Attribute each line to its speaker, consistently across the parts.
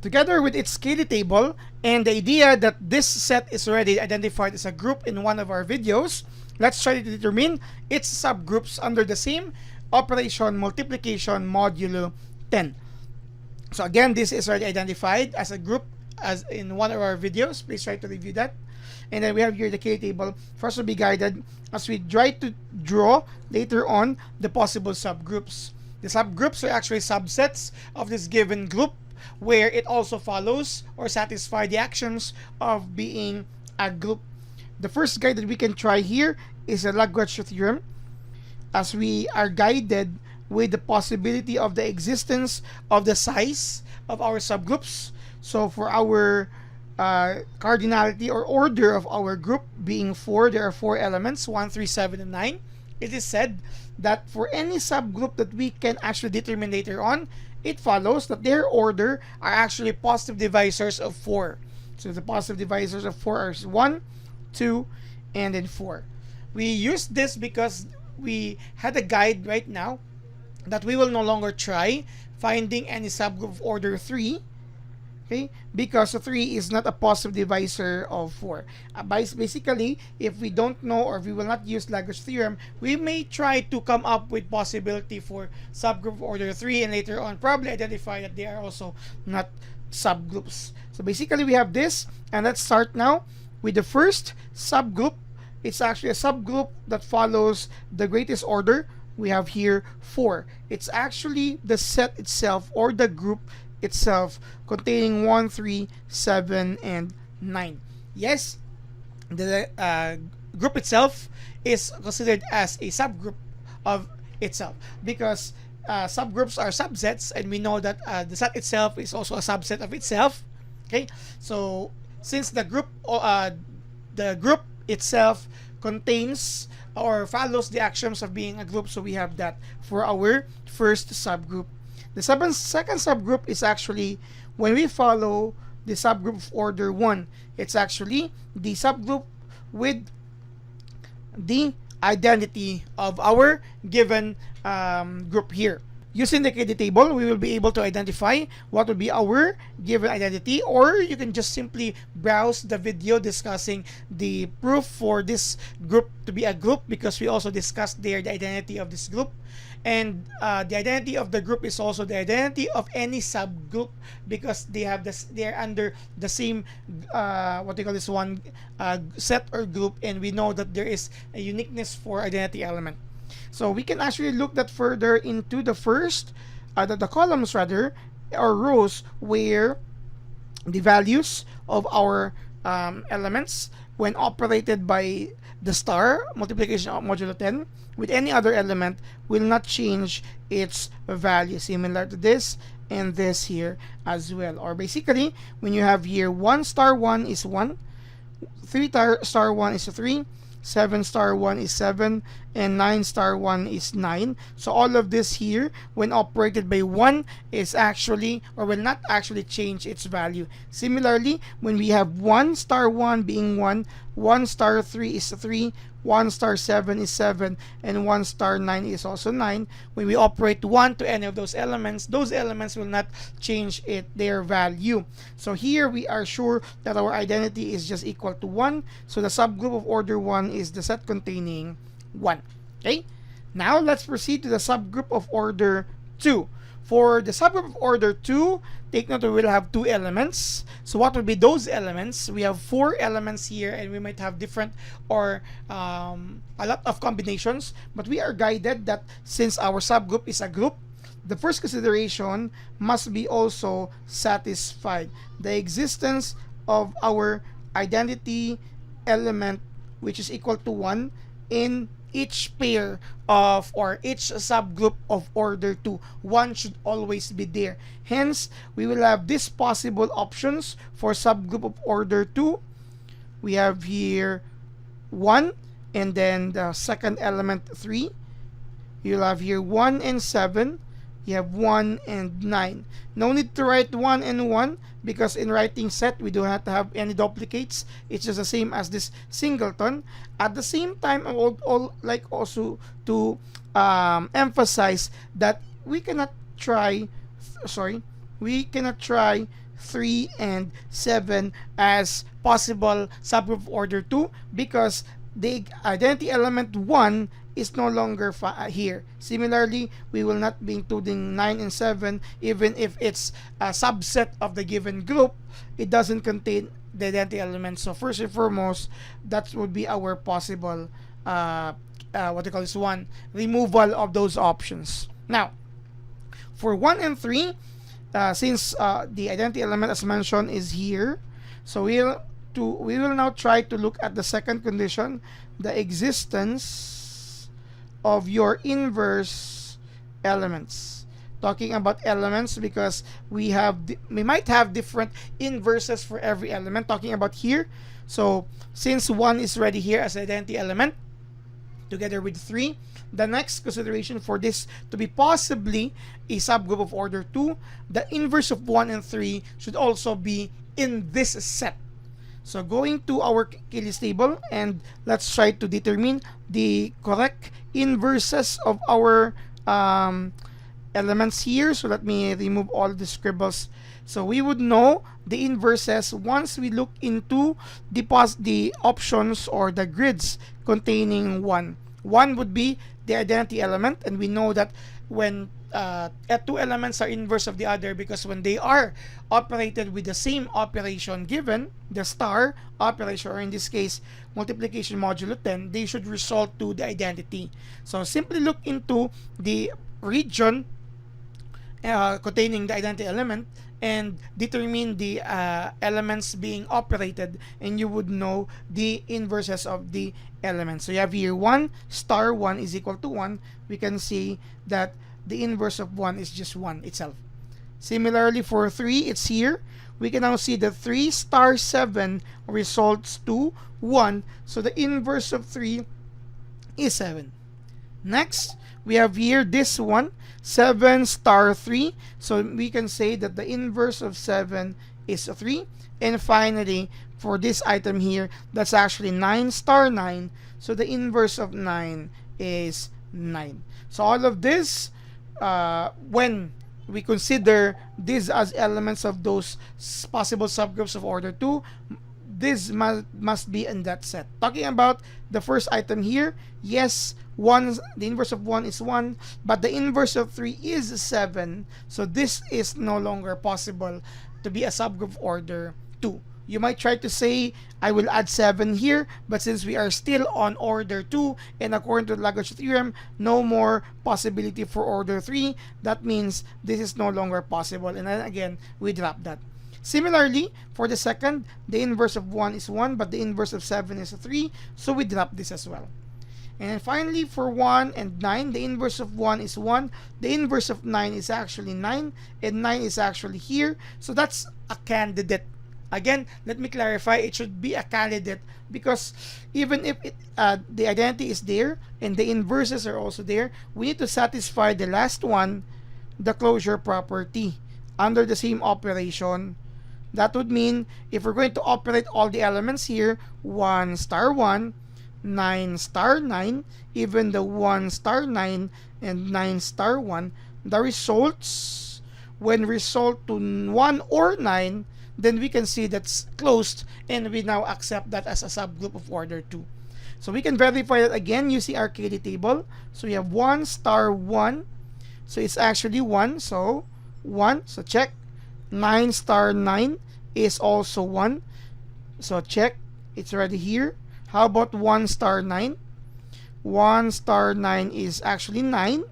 Speaker 1: Together with its Cayley table and the idea that this set is already identified as a group in one of our videos, let's try to determine its subgroups under the same operation multiplication modulo 10. So again, this is already identified as a group as in one of our videos. Please try to review that. And then we have here the Cayley table for us to be guided as we try to draw later on the possible subgroups. The subgroups are actually subsets of this given group where it also follows or satisfies the actions of being a group. The first guide that we can try here is the Lagrange theorem, as we are guided with the possibility of the existence of the size of our subgroups. So for our cardinality or order of our group being 4, there are 4 elements, 1, 3, 7, and 9. It is said that for any subgroup that we can actually determine later on, it follows that their order are actually positive divisors of 4. So the positive divisors of 4 are 1, 2, and then 4. We use this because we had a guide right now that we will no longer try finding any subgroup of order 3, okay, because 3 is not a positive divisor of 4. Basically, if we don't know or we will not use Lagrange theorem, we may try to come up with possibility for subgroup of order 3 and later on probably identify that they are also not subgroups. So basically we have this, and let's start now with the first subgroup. It's actually a subgroup that follows the greatest order. We have here 4. It's actually the set itself or the group itself containing 1, 3, 7, and 9. Yes, the group itself is considered as a subgroup of itself because subgroups are subsets, and we know that the set itself is also a subset of itself. Okay, so since the group itself contains or follows the actions of being a group, so we have that for our first subgroup. The second subgroup is actually when we follow the subgroup of order 1. It's actually the subgroup with the identity of our given group here. Using the Cayley table, we will be able to identify what will be our given identity, or you can just simply browse the video discussing the proof for this group to be a group, because we also discussed there the identity of this group. And the identity of the group is also the identity of any subgroup, because they have this, they are under the same what they call this one set or group, and we know that there is a uniqueness for identity element. So we can actually look that further into the first, the columns rather, or rows, where the values of our elements when operated by the star multiplication of modulo 10 with any other element will not change its value, similar to this and this here as well. Or basically, when you have here 1 star 1 is 1, 3 star 1 is 3, 7 star 1 is 7, and 9 star 1 is 9. So all of this here, when operated by 1, is actually, or will not actually change its value. Similarly, when we have 1 star 1 being 1, 1 star 3 is 3, 1 star 7 is 7, and 1 star 9 is also 9. When we operate 1 to any of those elements will not change their value. So here we are sure that our identity is just equal to 1. So the subgroup of order 1 is the set containing 1. Okay, now let's proceed to the subgroup of order 2. For the subgroup of order 2, take note we will have 2 elements. So what will be those elements? We have 4 elements here, and we might have different or a lot of combinations, but we are guided that since our subgroup is a group, the first consideration must be also satisfied. The existence of our identity element, which is equal to 1 in each pair of, or each subgroup of order 2. 1 should always be there. Hence, we will have these possible options for subgroup of order 2. We have here 1, and then the second element 3. You'll have here 1 and 7. You have 1 and 9. No need to write 1 and 1, because in writing set, we do not have any duplicates. It's just the same as this singleton. At the same time, I would like also to emphasize that we cannot try, we cannot try 3 and 7 as possible subgroup of order 2 because the identity element 1 is no longer here. Similarly, we will not be including 9 and 7 even if it's a subset of the given group. It doesn't contain the identity element. So first and foremost, that would be our possible what they call this one, removal of those options. Now, for 1 and 3, since the identity element as mentioned is here, so we will now try to look at the second condition, the existence of your inverse elements. Talking about elements because we might have different inverses for every element. Talking about here, so since 1 is already here as identity element together with 3, the next consideration for this to be possibly a subgroup of order 2, the inverse of 1 and 3 should also be in this set. So going to our Achilles table, and let's try to determine the correct inverses of our elements here. So let me remove all the scribbles. So we would know the inverses once we look into the options or the grids containing 1. 1 would be the identity element, and we know that when two elements are inverse of the other because when they are operated with the same operation given, the star operation, or in this case multiplication modulo 10, they should result to the identity. So simply look into the region containing the identity element and determine the elements being operated, and you would know the inverses of the elements. So you have here 1 star 1 is equal to 1. We can see that the inverse of 1 is just 1 itself. Similarly for 3, it's here. We can now see that 3 star 7 results to 1. So the inverse of 3 is 7. Next, we have here this one, 7 star 3. So we can say that the inverse of 7 is 3. And finally, for this item here, that's actually 9 star 9. So the inverse of 9 is 9. So all of this, when we consider this as elements of those possible subgroups of order 2, this must be in that set. Talking about the first item here, yes, the inverse of 1 is 1, but the inverse of 3 is 7. So this is no longer possible to be a subgroup of order 2. You might try to say, I will add 7 here, but since we are still on order 2, and according to the Lagrange theorem, no more possibility for order 3, that means this is no longer possible, and then again, we drop that. Similarly, for the second, the inverse of 1 is 1, but the inverse of 7 is 3, so we drop this as well. And finally, for 1 and 9, the inverse of 1 is 1, the inverse of 9 is actually 9, and 9 is actually here, so that's a candidate. Again, let me clarify, it should be a candidate because even if the identity is there and the inverses are also there, we need to satisfy the last one, the closure property, under the same operation. That would mean if we're going to operate all the elements here, 1 star 1, 9 star 9, even the 1 star 9 and 9 star 1, the results, when result to 1 or 9, then we can see that's closed, and we now accept that as a subgroup of order 2. So we can verify that again using our KD table. So we have 1 star 1, so it's actually 1, so 1, so check. 9 star 9 is also 1, so check, it's already here. How about 1 star 9? 1 star 9 is actually 9.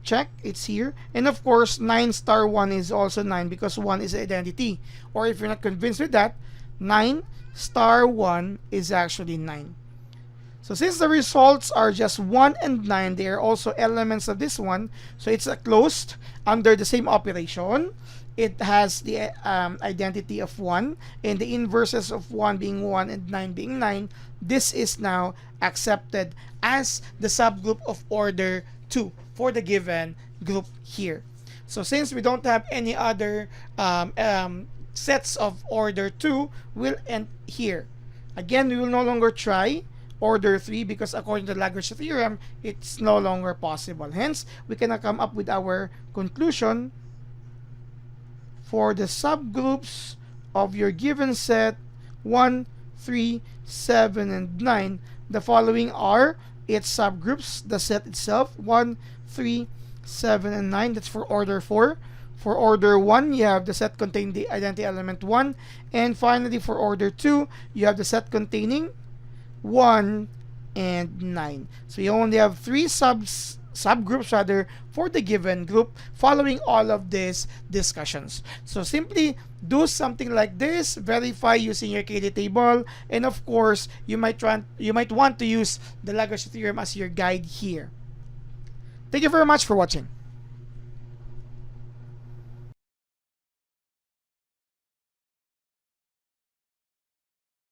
Speaker 1: Check, it's here. And of course, 9 star 1 is also 9 because 1 is identity. Or if you're not convinced with that, 9 star 1 is actually 9. So since the results are just 1 and 9, they are also elements of this one. So it's closed under the same operation. It has the identity of 1 and the inverses of 1 being 1 and 9 being 9. This is now accepted as the subgroup of order 2 for the given group here. So since we don't have any other sets of order 2, we'll end here. Again, we will no longer try order 3 because according to the Lagrange theorem, it's no longer possible. Hence, we cannot come up with our conclusion for the subgroups of your given set 1, 3, 7, and 9. The following are its subgroups, the set itself, 1, 3, 7, and 9. That's for order 4. For order 1, you have the set containing the identity element 1. And finally, for order 2, you have the set containing 1 and 9. So you only have 3 subgroups rather for the given group following all of these discussions. So simply do something like this, verify using your KD table, and of course, you might want to use the Lagrange theorem as your guide here. Thank you very much for watching.